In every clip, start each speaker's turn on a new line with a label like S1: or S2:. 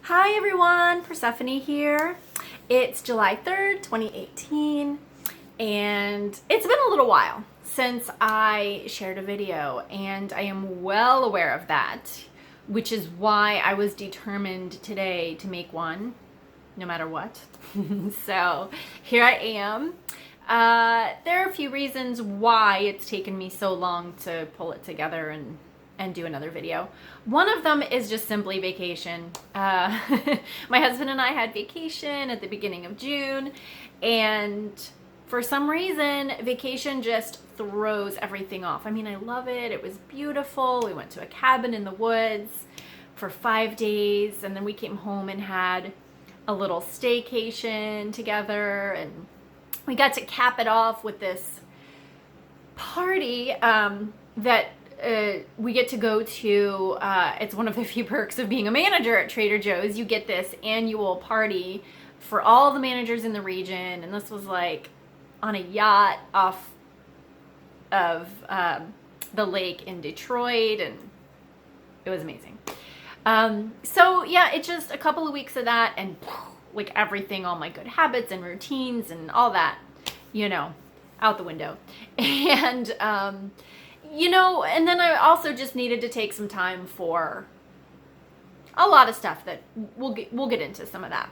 S1: Hi everyone, Persephone here. It's July 3rd, 2018, and it's been a little while since I shared a video, and I am well aware of that, which is why I was determined today to make one, no matter what. So here I am. There are a few reasons why it's taken me so long to pull it together and do another video. One of them is just simply vacation. My husband and I had vacation at the beginning of June, and for some reason, vacation just throws everything off. I mean, I love it. It was beautiful. We went to a cabin in the woods for 5 days, and then we came home and had a little staycation together, and we got to cap it off with this party that we get to go to. It's one of the few perks of being a manager at Trader Joe's. You get this annual party for all the managers in the region, and this was like on a yacht off of the lake in Detroit, and it was amazing. So yeah, it's just a couple of weeks of that, and like everything, all my good habits and routines and all that, out the window. And and then I also just needed to take some time for a lot of stuff that we'll get into some of that.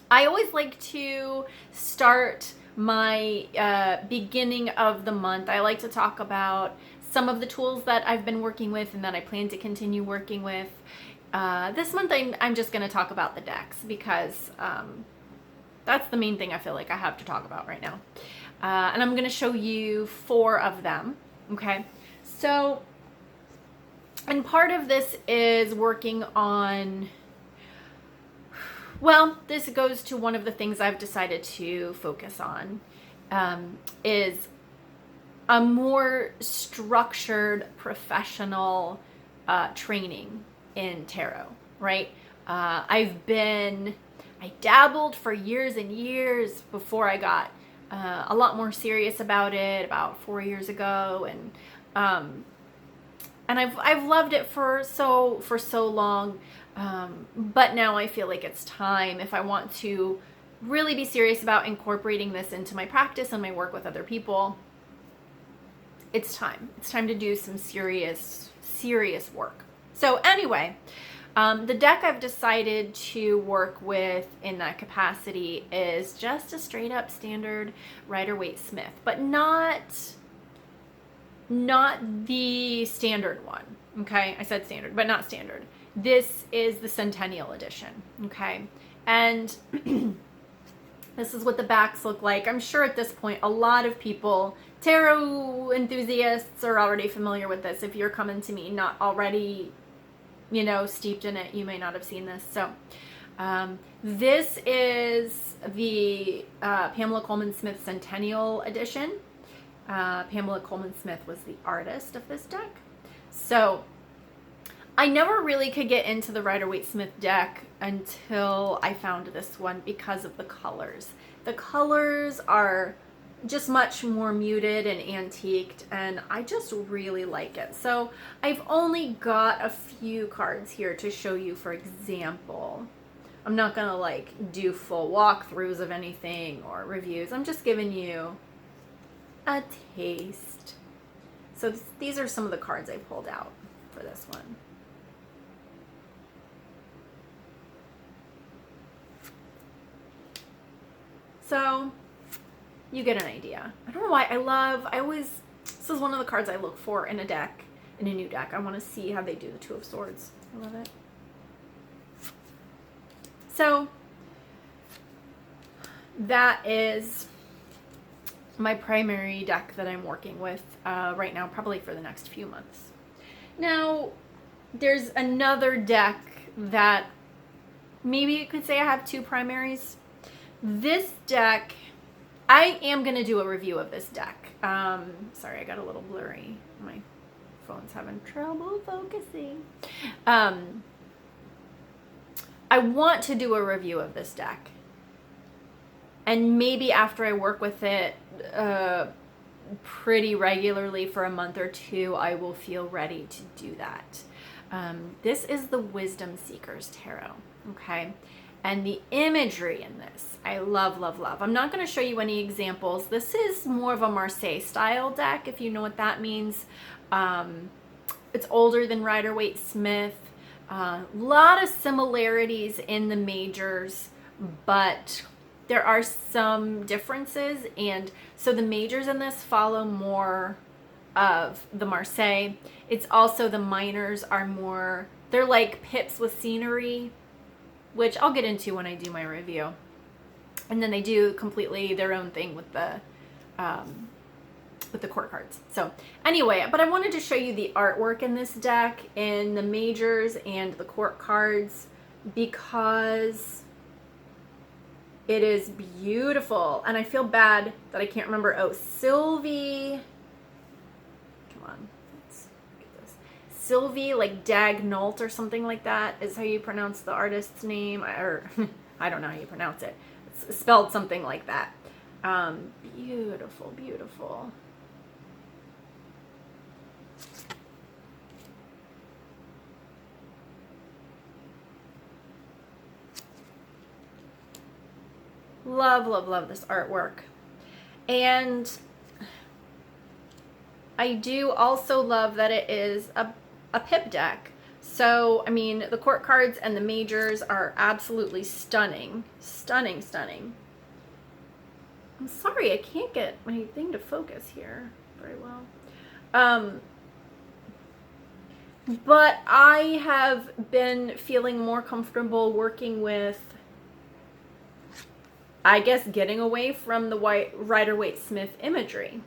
S1: I always like to start my beginning of the month. I like to talk about some of the tools that I've been working with and that I plan to continue working with. This month I'm just going to talk about the decks because that's the main thing I feel like I have to talk about right now. And I'm going to show you 4 of them. Okay, so, and part of this is working on, well, this goes to one of the things I've decided to focus on, is a more structured professional training in tarot, right? I dabbled for years and years before I got a lot more serious about it about 4 years ago, and I've loved it for so long, but now I feel like it's time, if I want to really be serious about incorporating this into my practice and my work with other people, it's time to do some serious work. So anyway, the deck I've decided to work with in that capacity is just a straight up standard Rider-Waite-Smith, but not the standard one. Okay, I said standard, but not standard. This is the Centennial Edition. Okay, and this is what the backs look like. I'm sure at this point a lot of people, tarot enthusiasts, are already familiar with this. If you're coming to me not already steeped in it, you may not have seen this. So this is the Pamela Colman Smith Centennial Edition. Pamela Colman Smith was the artist of this deck. So I never really could get into the Rider-Waite-Smith deck until I found this one because of the colors. The colors are just much more muted and antiqued, and I just really like it. So I've only got a few cards here to show you, for example. I'm not gonna do full walkthroughs of anything or reviews. I'm just giving you a taste. So these are some of the cards I pulled out for this one. So you get an idea. I don't know why this is one of the cards I look for in a deck, in a new deck. I want to see how they do the Two of Swords. I love it. So that is my primary deck that I'm working with right now, probably for the next few months. Now, there's another deck that maybe you could say I have 2 primaries. This deck, I am going to do a review of this deck. Sorry, I got a little blurry. My phone's having trouble focusing. I want to do a review of this deck. And maybe after I work with it pretty regularly for a month or 2, I will feel ready to do that. This is the Wisdom Seekers Tarot, okay? And the imagery in this, I love, love, love. I'm not going to show you any examples. This is more of a Marseille style deck, if you know what that means. It's older than Rider-Waite-Smith. A lot of similarities in the majors, but there are some differences. And so the majors in this follow more of the Marseille. It's also the minors are more, they're like pips with scenery, which I'll get into when I do my review. And then they do completely their own thing with the court cards. So anyway, but I wanted to show you the artwork in this deck in the majors and the court cards because it is beautiful. And I feel bad that I can't remember. Oh, Sylvie. Come on. Let's get this. Sylvie, like Dagnault or something like that is how you pronounce the artist's name. Or I don't know how you pronounce it. It's spelled something like that. Beautiful, beautiful. Love, love, love this artwork. And I do also love that it is a pip deck. So, I mean, the court cards and the majors are absolutely stunning. Stunning, stunning. I'm sorry, I can't get my thing to focus here very well. But I have been feeling more comfortable working with, I guess, getting away from the Rider-Waite-Smith imagery.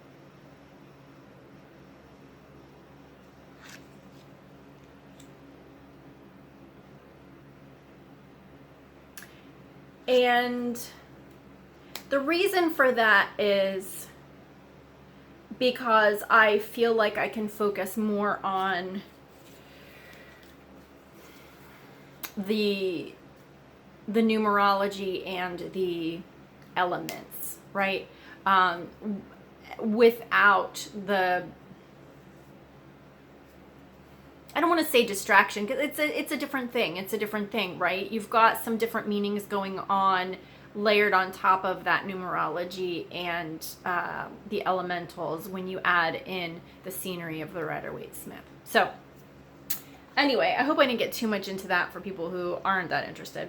S1: And the reason for that is because I feel like I can focus more on the numerology and the elements, right? Without the, I don't want to say distraction, because it's a different thing. It's a different thing, right? You've got some different meanings going on layered on top of that numerology and the elementals when you add in the scenery of the Rider-Waite-Smith. So anyway, I hope I didn't get too much into that for people who aren't that interested.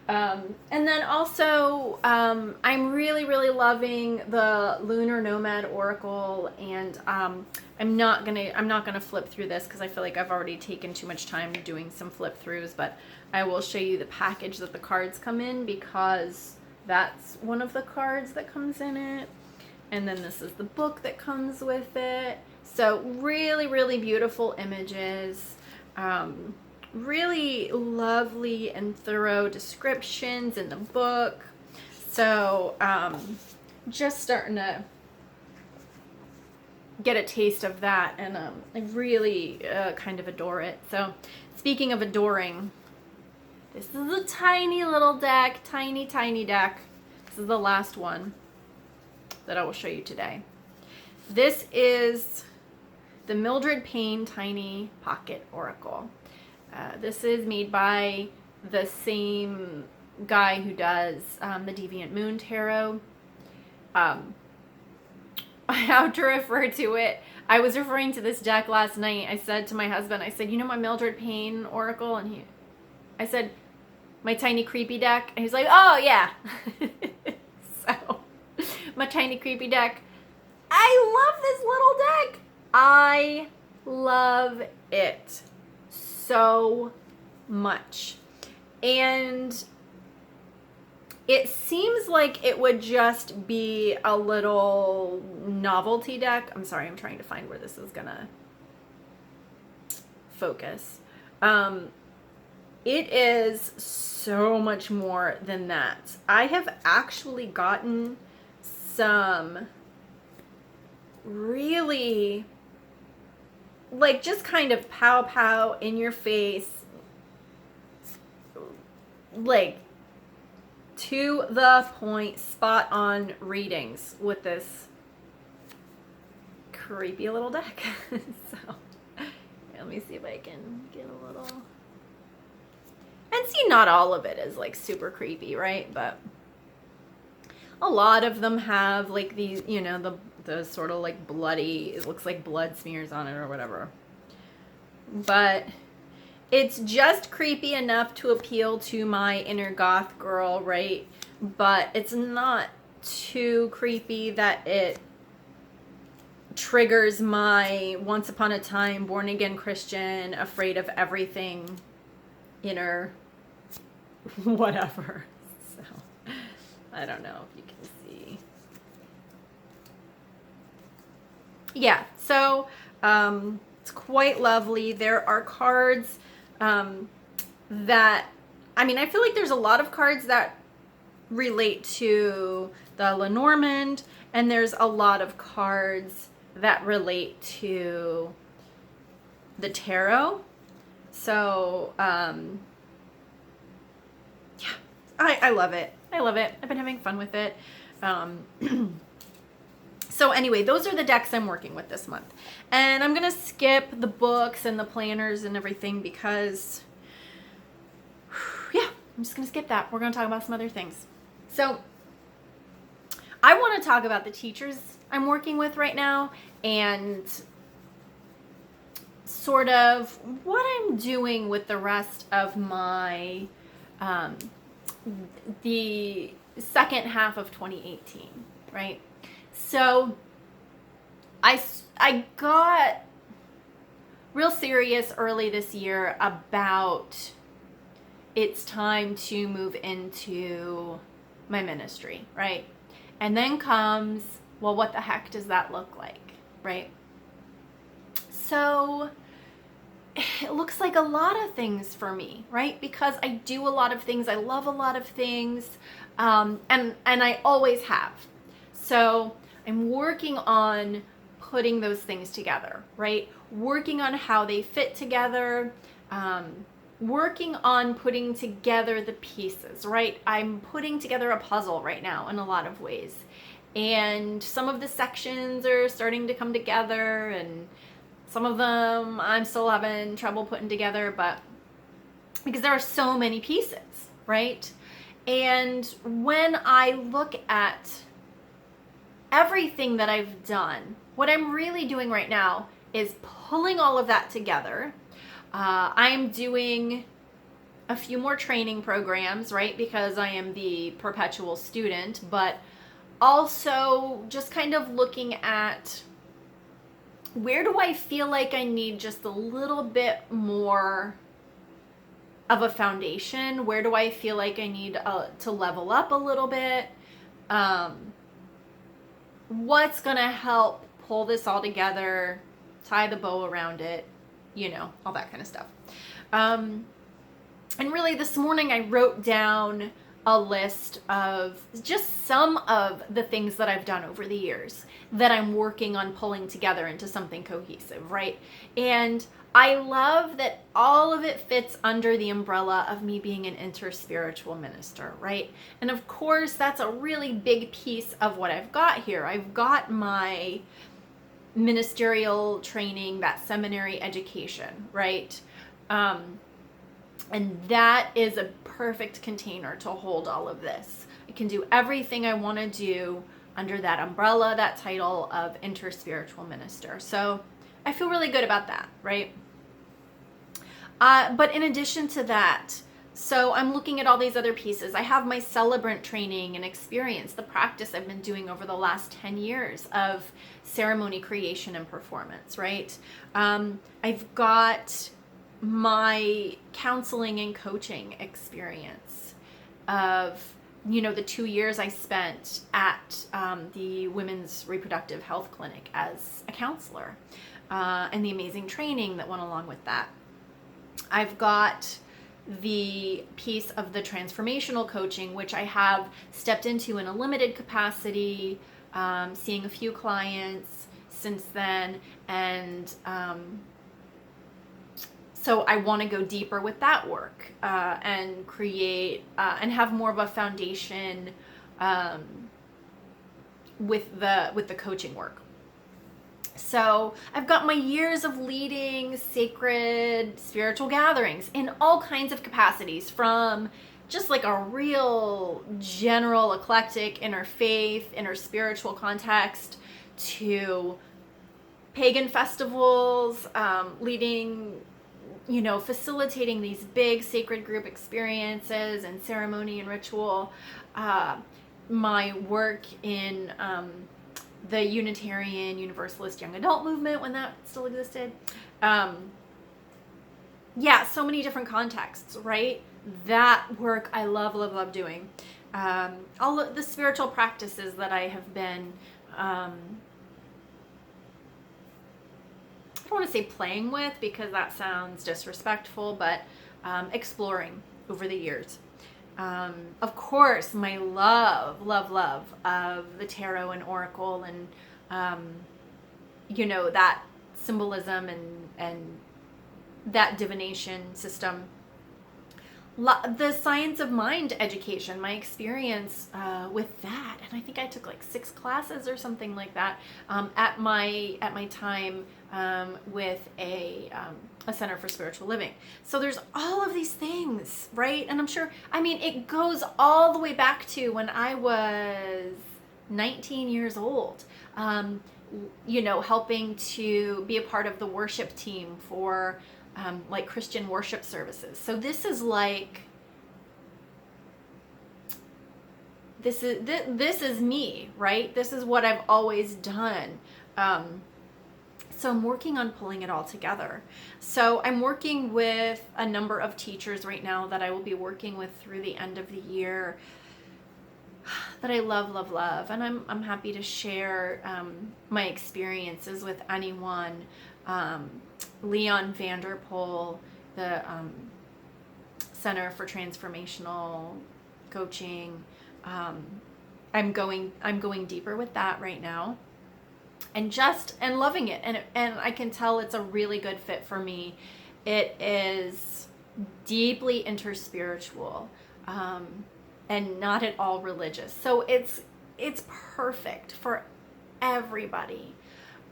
S1: And then also, I'm really, really loving the Lunar Nomad Oracle, and I'm not gonna flip through this because I feel like I've already taken too much time doing some flip throughs, but I will show you the package that the cards come in because that's one of the cards that comes in it. And then this is the book that comes with it. So really, really beautiful images. Really lovely and thorough descriptions in the book. So just starting to get a taste of that, and I really kind of adore it. So speaking of adoring, this is a tiny little deck, tiny, tiny deck. This is the last one that I will show you today. This is the Mildred Payne Tiny Pocket Oracle. This is made by the same guy who does the Deviant Moon Tarot. I have to refer to it. I was referring to this deck last night. I said to my husband, I said, you know my Mildred Payne Oracle? And I said, my tiny creepy deck. And he's like, oh yeah. So, my tiny creepy deck. I love this little deck. I love it so much. And it seems like it would just be a little novelty deck. I'm sorry, I'm trying to find where this is gonna focus. It is so much more than that. I have actually gotten some really, like, just kind of pow pow in your face, like, to the point, spot on readings with this creepy little deck. So Let me see if I can get a little... And see, not all of it is like super creepy, right? But a lot of them have like these, you know, the sort of like bloody, it looks like blood smears on it or whatever. But it's just creepy enough to appeal to my inner goth girl, right? But it's not too creepy that it triggers my once upon a time born again Christian, afraid of everything, inner whatever. So I don't know if you can see. Yeah, so it's quite lovely. There are cards that, I mean, I feel like there's a lot of cards that relate to the Lenormand, and there's a lot of cards that relate to the tarot. So, yeah, I love it. I love it. I've been having fun with it. So anyway, those are the decks I'm working with this month. And I'm going to skip the books and the planners and everything because, yeah, I'm just going to skip that. We're going to talk about some other things. So I want to talk about the teachers I'm working with right now and sort of what I'm doing with the rest of my, the second half of 2018, right? So I got real serious early this year about it's time to move into my ministry, right? And then comes, well, what the heck does that look like, right? So it looks like a lot of things for me, right? Because I do a lot of things. I love a lot of things. And I always have. So I'm working on putting those things together, right? Working on how they fit together, working on putting together the pieces, right? I'm putting together a puzzle right now in a lot of ways. And some of the sections are starting to come together, and some of them I'm still having trouble putting together, but because there are so many pieces, right? And when I look at everything that I've done, what I'm really doing right now is pulling all of that together. I'm doing a few more training programs, right? Because I am the perpetual student, but also just kind of looking at where do I feel like I need just a little bit more of a foundation? Where do I feel like I need to level up a little bit? What's going to help pull this all together, tie the bow around it, you know, all that kind of stuff. And really this morning I wrote down a list of just some of the things that I've done over the years that I'm working on pulling together into something cohesive, right? And I love that all of it fits under the umbrella of me being an interspiritual minister, right? And of course, that's a really big piece of what I've got here. I've got my ministerial training, that seminary education, right? And that is a perfect container to hold all of this. I can do everything I want to do under that umbrella, that title of interspiritual minister. So I feel really good about that, right? But in addition to that, so I'm looking at all these other pieces. I have my celebrant training and experience, the practice I've been doing over the last 10 years of ceremony creation and performance, right? I've got my counseling and coaching experience of, you know, the 2 years I spent at the Women's Reproductive Health Clinic as a counselor, and the amazing training that went along with that. I've got the piece of the transformational coaching, which I have stepped into in a limited capacity, seeing a few clients since then, and so I want to go deeper with that work and create and have more of a foundation with the coaching work. So I've got my years of leading sacred spiritual gatherings in all kinds of capacities, from just like a real general eclectic interfaith, interspiritual context, to pagan festivals, leading, facilitating these big sacred group experiences and ceremony and ritual. My work in the Unitarian Universalist Young Adult movement when that still existed. So many different contexts, right? That work I love, love, love doing. All of the spiritual practices that I have been, I don't want to say playing with because that sounds disrespectful, but exploring over the years. Of course, my love of the tarot and oracle and, that symbolism and that divination system. The science of mind education, my experience with that, and I think I took like 6 classes or something like that at my time with a Center for Spiritual Living. So there's all of these things, right? And I'm sure, it goes all the way back to when I was 19 years old, helping to be a part of the worship team for like Christian worship services. So this is like, this is me, right? This is what I've always done. So I'm working on pulling it all together. So I'm working with a number of teachers right now that I will be working with through the end of the year that I love, love, love. And I'm happy to share my experiences with anyone. Leon Vanderpool, the Center for Transformational Coaching. I'm going deeper with that right now. And loving it, and I can tell it's a really good fit for me. It is deeply interspiritual, and not at all religious. So it's perfect for everybody.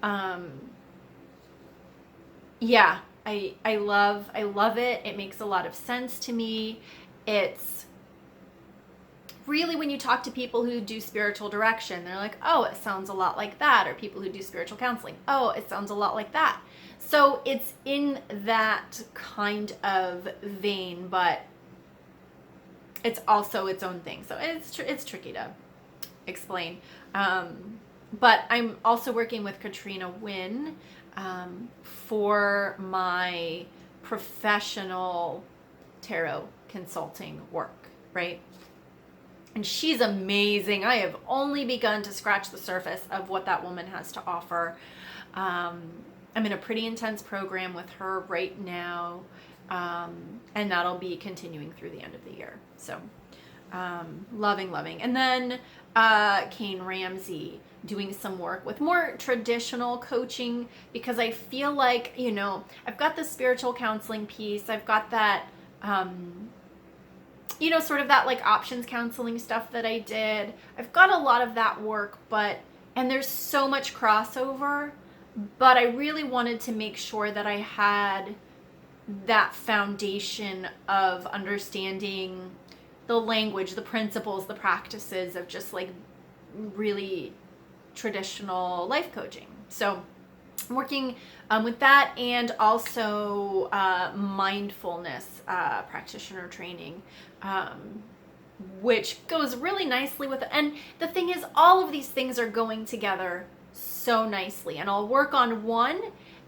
S1: I love it. It makes a lot of sense to me. It's really, when you talk to people who do spiritual direction, they're like, oh, it sounds a lot like that. Or people who do spiritual counseling, oh, it sounds a lot like that. So it's in that kind of vein, but it's also its own thing. So it's tricky to explain. But I'm also working with Katrina Wynn for my professional tarot consulting work, right? And she's amazing. I have only begun to scratch the surface of what that woman has to offer. I'm in a pretty intense program with her right now, and that'll be continuing through the end of the year. So loving. And then Kane Ramsey, doing some work with more traditional coaching, because I feel like, I've got the spiritual counseling piece. I've got that, sort of that like options counseling stuff that I did. I've got a lot of that work, and there's so much crossover, but I really wanted to make sure that I had that foundation of understanding the language, the principles, the practices of just like really traditional life coaching. So I'm working with that, and also mindfulness practitioner training, which goes really nicely with it. And the thing is, all of these things are going together so nicely, and I'll work on one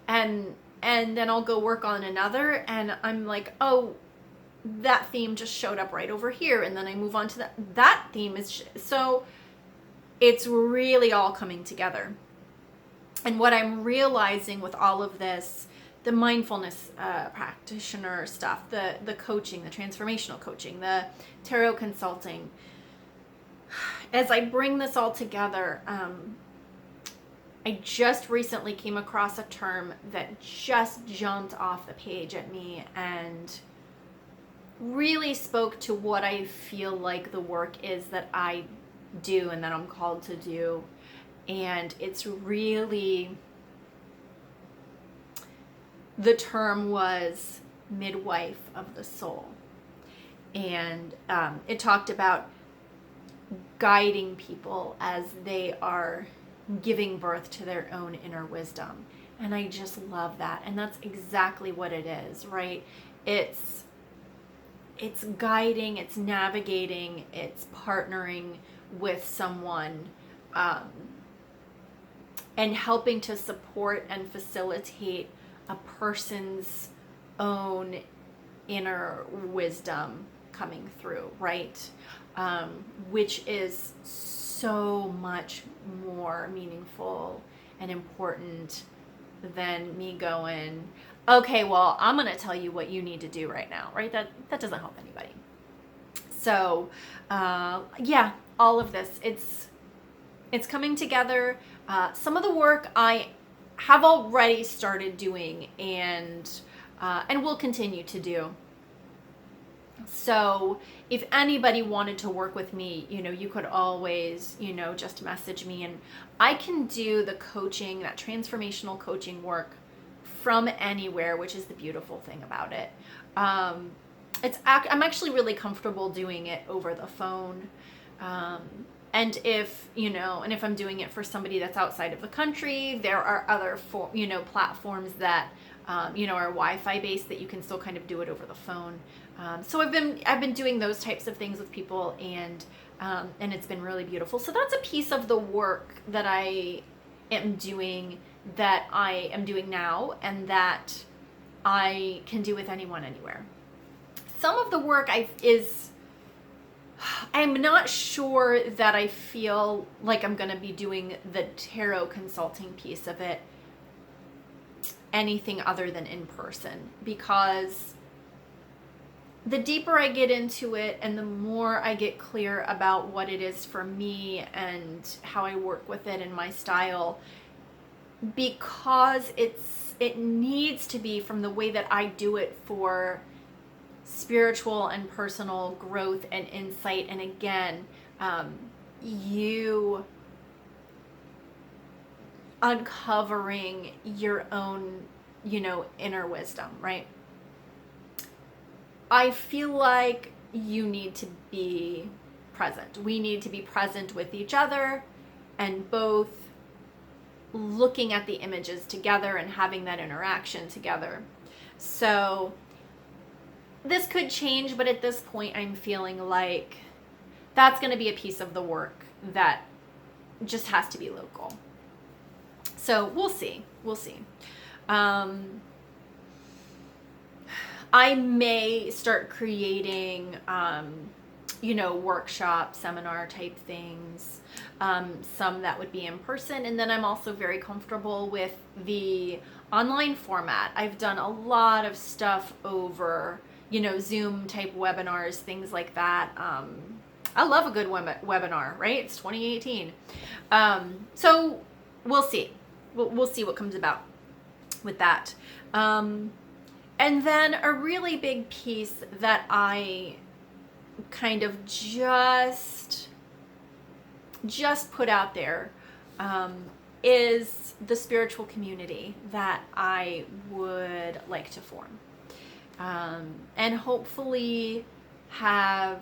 S1: and then I'll go work on another, and I'm like, oh, that theme just showed up right over here, and then I move on to that theme is so it's really all coming together. And what I'm realizing with all of this, the mindfulness practitioner stuff, the coaching, the transformational coaching, the tarot consulting, as I bring this all together, I just recently came across a term that just jumped off the page at me and really spoke to what I feel like the work is that I do and that I'm called to do. And it's really the term was midwife of the soul. And it talked about guiding people as they are giving birth to their own inner wisdom. And I just love that. And that's exactly what it is, right? It's guiding, it's navigating, it's partnering with someone, and helping to support and facilitate a person's own inner wisdom coming through, right? Which is so much more meaningful and important than me going, okay, well, I'm going to tell you what you need to do right now, right? That doesn't help anybody. So, yeah, all of this, it's coming together. Some of the work I have already started doing and will continue to do. So if anybody wanted to work with me, you could always, just message me, and I can do the coaching, that transformational coaching work from anywhere, which is the beautiful thing about it. I'm actually really comfortable doing it over the phone. And if I'm doing it for somebody that's outside of the country, there are other platforms that are Wi-Fi based that you can still kind of do it over the phone. So I've been doing those types of things with people, and it's been really beautiful. So that's a piece of the work that I am doing now, and that I can do with anyone, anywhere. Some of the work I'm not sure that I feel like I'm going to be doing the tarot consulting piece of it anything other than in person, because the deeper I get into it and the more I get clear about what it is for me and how I work with it and my style, because it needs to be from the way that I do it for spiritual and personal growth and insight. And again, you uncovering your own, inner wisdom, right? I feel like you need to be present. We need to be present with each other, and both looking at the images together and having that interaction together. So this could change, but at this point I'm feeling like that's going to be a piece of the work that just has to be local. So we'll see. I may start creating, workshop, seminar type things, some that would be in person. And then I'm also very comfortable with the online format. I've done a lot of stuff over, Zoom type webinars, things like that. I love a good webinar, right? It's 2018. So we'll see. We'll see what comes about with that. And then a really big piece that I kind of just put out there is the spiritual community that I would like to form. And hopefully have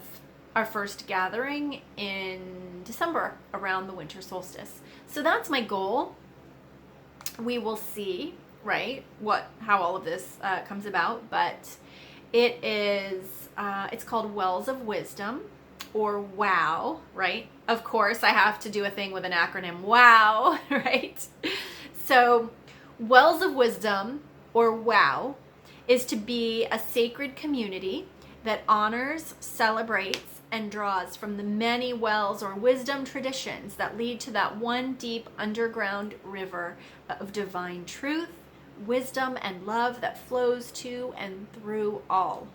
S1: our first gathering in December around the winter solstice. So that's my goal. We will see, right, how all of this comes about, but it is, it's called Wells of Wisdom, or WOW, right? Of course, I have to do a thing with an acronym, WOW, right? So Wells of Wisdom, or WOW, is to be a sacred community that honors, celebrates, and draws from the many wells or wisdom traditions that lead to that one deep underground river of divine truth, wisdom, and love that flows to and through all.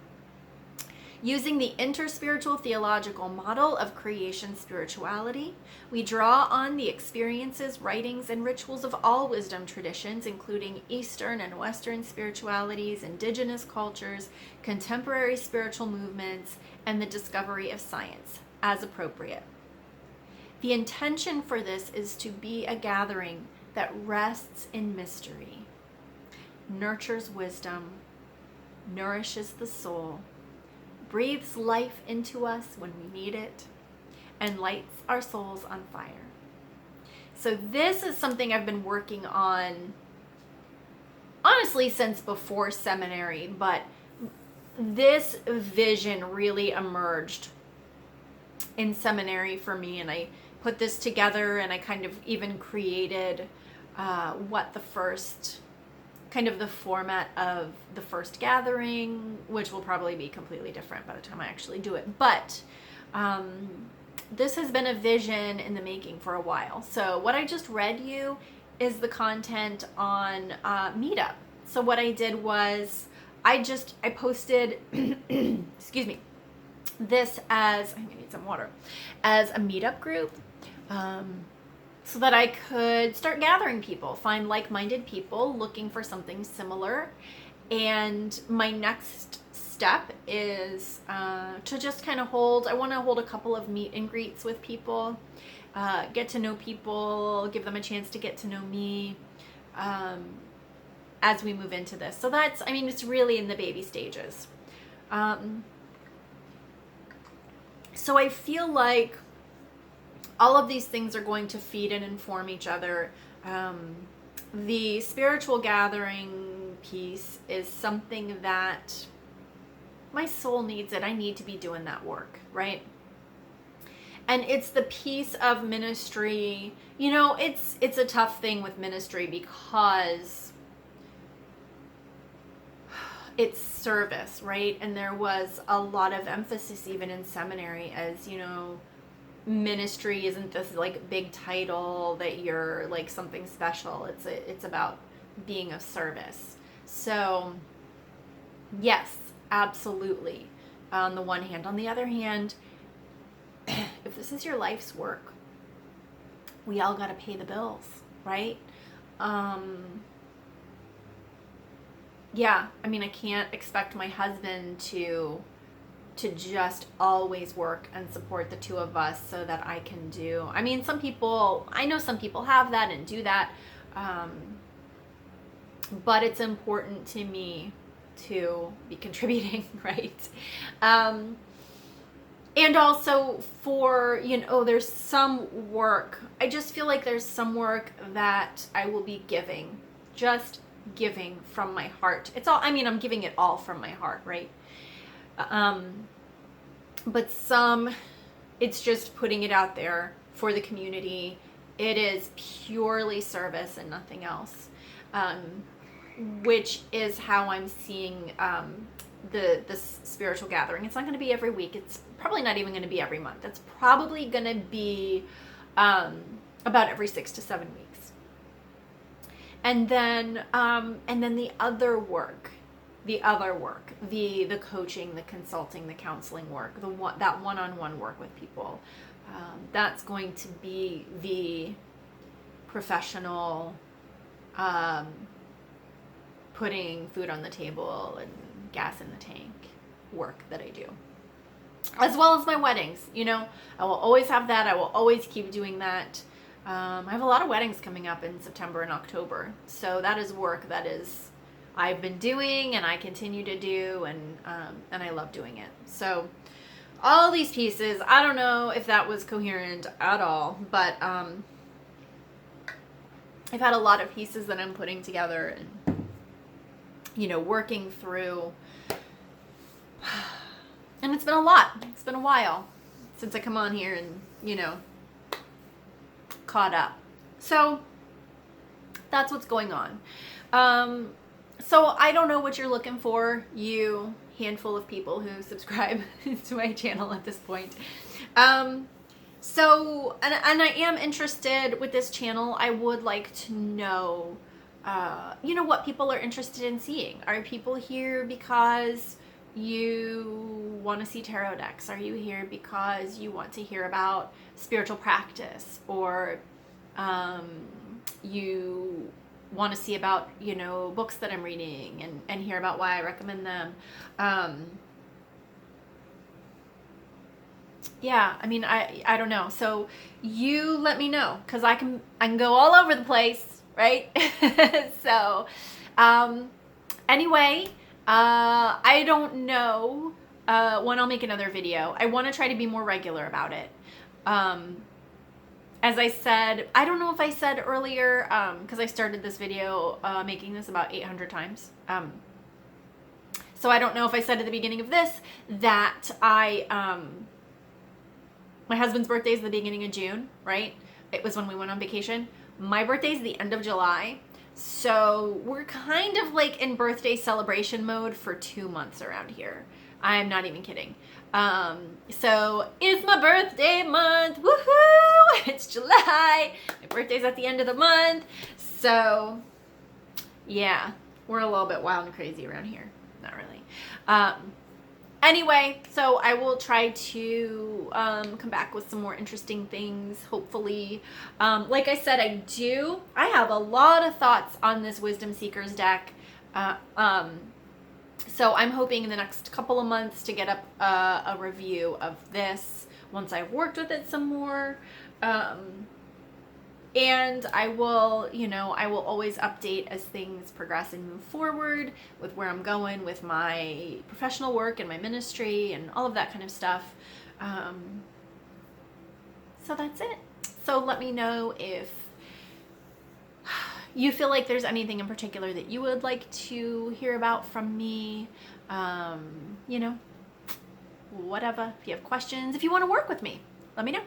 S1: Using the interspiritual theological model of creation spirituality, we draw on the experiences, writings, and rituals of all wisdom traditions, including Eastern and Western spiritualities, indigenous cultures, contemporary spiritual movements, and the discovery of science, as appropriate. The intention for this is to be a gathering that rests in mystery. nurtures wisdom, nourishes the soul, breathes life into us when we need it, and lights our souls on fire. So this is something I've been working on, honestly, since before seminary, but this vision really emerged in seminary for me, and I put this together, and I kind of even created what the first, kind of the format of the first gathering, which will probably be completely different by the time I actually do it. But this has been a vision in the making for a while. So what I just read you is the content on Meetup. So what I did was I posted, excuse me, this as, I need some water, as a Meetup group, so that I could start gathering people, find like-minded people looking for something similar. And my next step is to just kind of I want to hold a couple of meet and greets with people, get to know people, give them a chance to get to know me as we move into this. So that's, I mean, it's really in the baby stages. So I feel like all of these things are going to feed and inform each other. The spiritual gathering piece is something that my soul needs it. I need to be doing that work, right? And it's the piece of ministry, you know, it's a tough thing with ministry because it's service, right? And there was a lot of emphasis even in seminary as, you know, ministry isn't this like big title that you're like something special. It's about being of service. So yes, absolutely. On the one hand. On the other hand, if this is your life's work, we all got to pay the bills, right? Yeah, I mean, I can't expect my husband to just always work and support the two of us so that I can do. I mean, I know some people have that and do that, but it's important to me to be contributing, right? And also for, you know, there's some work, I just feel like there's some work that I will be giving, just giving from my heart. It's all, I mean, I'm giving it all from my heart, right? But some, it's just putting it out there for the community. It is purely service and nothing else, which is how I'm seeing the spiritual gathering. It's not going to be every week. It's probably not even going to be every month. It's probably going to be about every 6 to 7 weeks. And then the other work, the coaching, the consulting, the counseling work, that one-on-one work with people, that's going to be the professional putting food on the table and gas in the tank work that I do, as well as my weddings. You know, I will always have that. I will always keep doing that. I have a lot of weddings coming up in September and October, so that is work that I've been doing and I continue to do, and I love doing it. So all these pieces, I don't know if that was coherent at all, but I've had a lot of pieces that I'm putting together and, you know, working through. And it's been a lot. It's been a while since I come on here and, you know, caught up. So that's what's going on. So I don't know what you're looking for, you handful of people who subscribe to my channel at this point. So, and I am interested with this channel. I would like to know, you know, what people are interested in seeing. Are people here because you want to see tarot decks? Are you here because you want to hear about spiritual practice, or you want to see about, you know, books that I'm reading and hear about why I recommend them? Yeah, I mean, I don't know. So you let me know, because I can go all over the place, right? So Anyway, I don't know when I'll make another video. I want to try to be more regular about it. As I said, I don't know if I said earlier, because I started this video making this about 800 times. So I don't know if I said at the beginning of this that my husband's birthday is the beginning of June, right? It was when we went on vacation. My birthday is the end of July. So we're kind of like in birthday celebration mode for 2 months around here. I'm not even kidding. So it's my birthday month. Woohoo! It's July. My birthday's at the end of the month. So yeah, we're a little bit wild and crazy around here. Not really. Anyway, so I will try to come back with some more interesting things, hopefully. Like I said, I have a lot of thoughts on this Wisdom Seekers deck. So I'm hoping in the next couple of months to get up a review of this once I've worked with it some more. And I will always update as things progress and move forward with where I'm going with my professional work and my ministry and all of that kind of stuff. So that's it. So let me know if you feel like there's anything in particular that you would like to hear about from me. Whatever. If you have questions, if you want to work with me, let me know.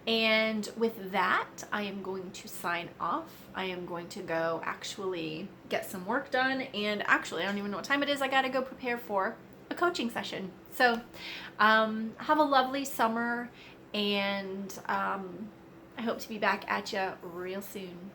S1: And with that, I am going to sign off. I am going to go actually get some work done. And actually, I don't even know what time it is. I got to go prepare for a coaching session. So have a lovely summer. And I hope to be back at you real soon.